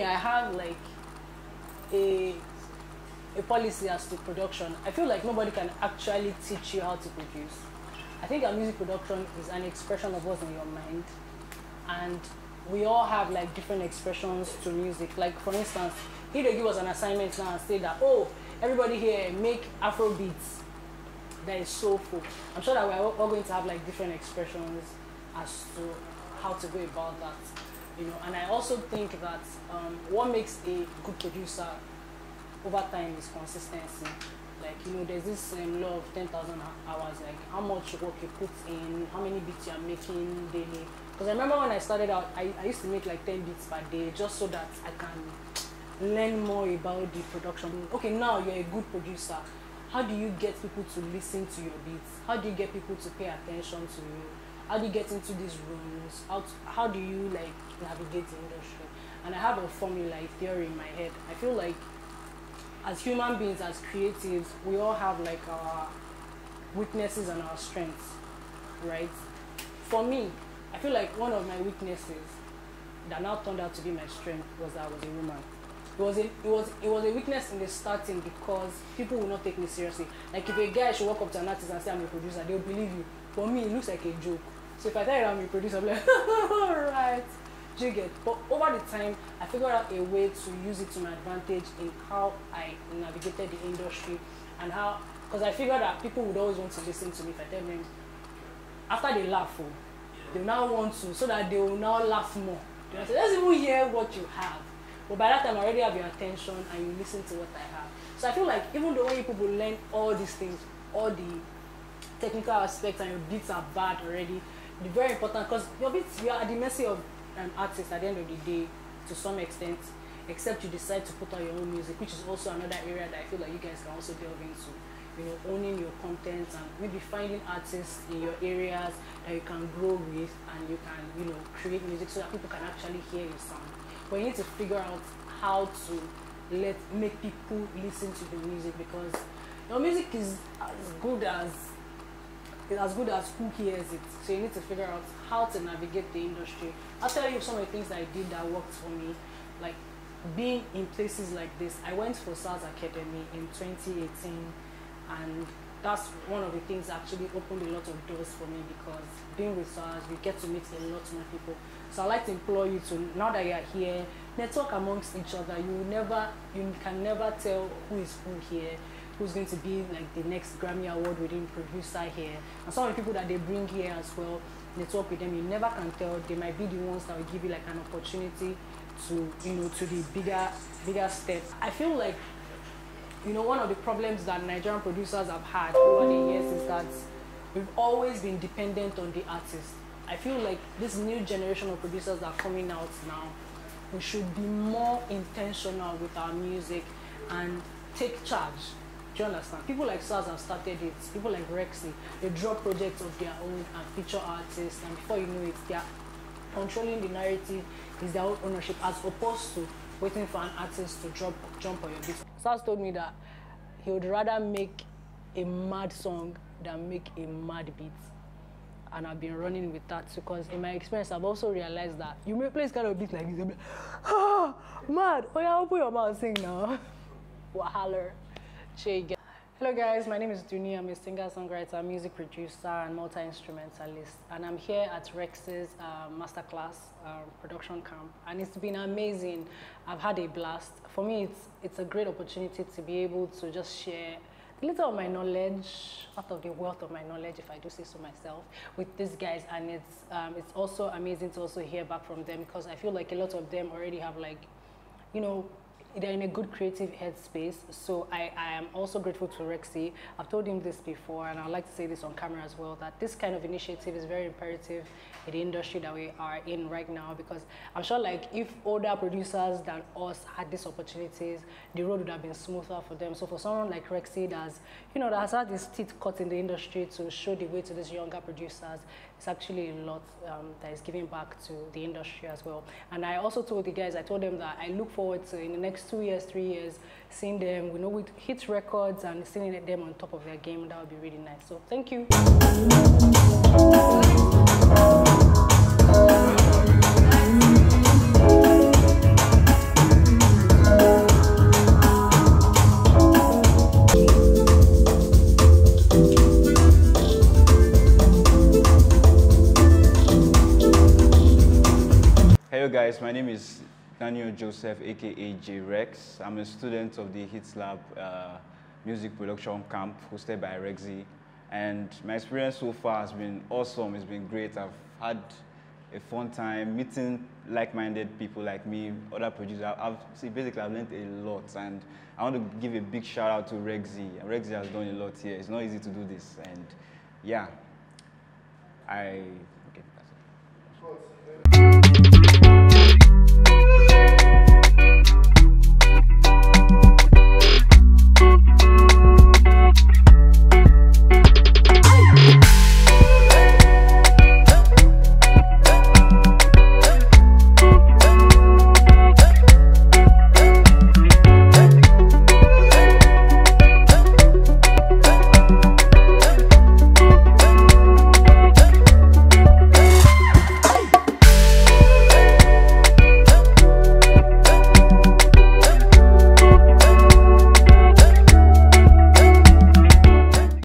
me, I have like a policy as to production. I feel like nobody can actually teach you how to produce. I think our music production is an expression of what's in your mind, and we all have like different expressions to music. Like for instance, if they give us an assignment now and say that, oh, everybody here make Afro beats that is soulful, I'm sure that we're all going to have like different expressions as to how to go about that, you know. And I also think that what makes a good producer over time is consistency. Like, you know, there's this law of 10,000 hours, like how much work you put in, how many beats you're making daily. Because I remember when I started out, I used to make like 10 beats per day just so that I can learn more about the production. Okay, now you're a good producer. How do you get people to listen to your beats? How do you get people to pay attention to you? How do you get into these rooms? How do you like navigate the industry? And I have a formula, a theory in my head. I feel like as human beings, as creatives, we all have like our weaknesses and our strengths, right? For me, I feel like one of my weaknesses that now turned out to be my strength was that I was a woman. It was a weakness in the starting because people will not take me seriously. Like if a guy should walk up to an artist and say I'm a producer, they'll believe you. For me, it looks like a joke. So if I tell you I'm a producer, I'm like, alright. Do you get? But over the time, I figured out a way to use it to my advantage in how I navigated the industry and how, because I figured that people would always want to listen to me if I tell them. After they laugh, they will now want to, so that they will now laugh more. They will say, let's even hear what you have. But by that time, I already have your attention and you listen to what I have. So I feel like even though when people will learn all these things, all the technical aspects and your beats are bad already, it's very important because your beats, you are at the mercy of artists at the end of the day to some extent, except you decide to put out your own music, which is also another area that I feel like you guys can also delve into. You know, owning your content and maybe finding artists in your areas that you can grow with and you can, you know, create music so that people can actually hear your sound. But you need to figure out how to make people listen to the music, because your music is as good as who hears it. So you need to figure out how to navigate the industry. I'll tell you some of the things that I did that worked for me. Like being in places like this, I went for SARS Academy in 2018, and that's one of the things that actually opened a lot of doors for me, because being with SARS, we get to meet a lot more people. So I'd like to implore you to, now that you're here, network amongst each other. You can never tell who is who here, who's going to be like the next Grammy Award winning producer here. And some of the people that they bring here as well, network with them. You never can tell. They might be the ones that will give you like an opportunity to, you know, to the bigger step. I feel like, you know, one of the problems that Nigerian producers have had over the years is that we've always been dependent on the artist. I feel like this new generation of producers that are coming out now, we should be more intentional with our music and take charge. Do you understand? People like SARS have started it. People like Rexy, they drop projects of their own and feature artists, and before you know it, they are controlling the narrative, is their own ownership, as opposed to waiting for an artist to jump on your beat. SARS told me that he would rather make a mad song than make a mad beat. And I've been running with that because in my experience, I've also realized that you may play this kind of beat like this, you'll be like, ah, mad, oh yeah, open your mouth and sing now. Wahaler. Hello guys, my name is Dunnie. I'm a singer-songwriter, music producer, and multi-instrumentalist. And I'm here at Rex's masterclass production camp. And it's been amazing. I've had a blast. For me, it's a great opportunity to be able to just share a little of my knowledge, out of the wealth of my knowledge, if I do say so myself, with these guys. And it's also amazing to also hear back from them, because I feel like a lot of them already have, like, you know, they're in a good creative headspace. So I am also grateful to Rexy. I've told him this before, and I'd like to say this on camera as well, that this kind of initiative is very imperative in the industry that we are in right now, because I'm sure like if older producers than us had these opportunities, the road would have been smoother for them. So for someone like Rexy that has had his teeth cut in the industry to show the way to these younger producers, it's actually a lot that is giving back to the industry as well. And I also told the guys, I told them that I look forward to, in the next 2 years, 3 years, seeing them, you know, with hit records and seeing them on top of their game. That would be really nice. So thank you. guys, my name is Daniel Joseph, aka J-Rex. I'm a student of the Hitxlab music production camp hosted by Rexy. And my experience so far has been awesome, it's been great. I've had a fun time meeting like-minded people like me, other producers. Basically I've learned a lot, and I want to give a big shout out to Rexy. Rexy has done a lot here. It's not easy to do this, and yeah, okay, that's it.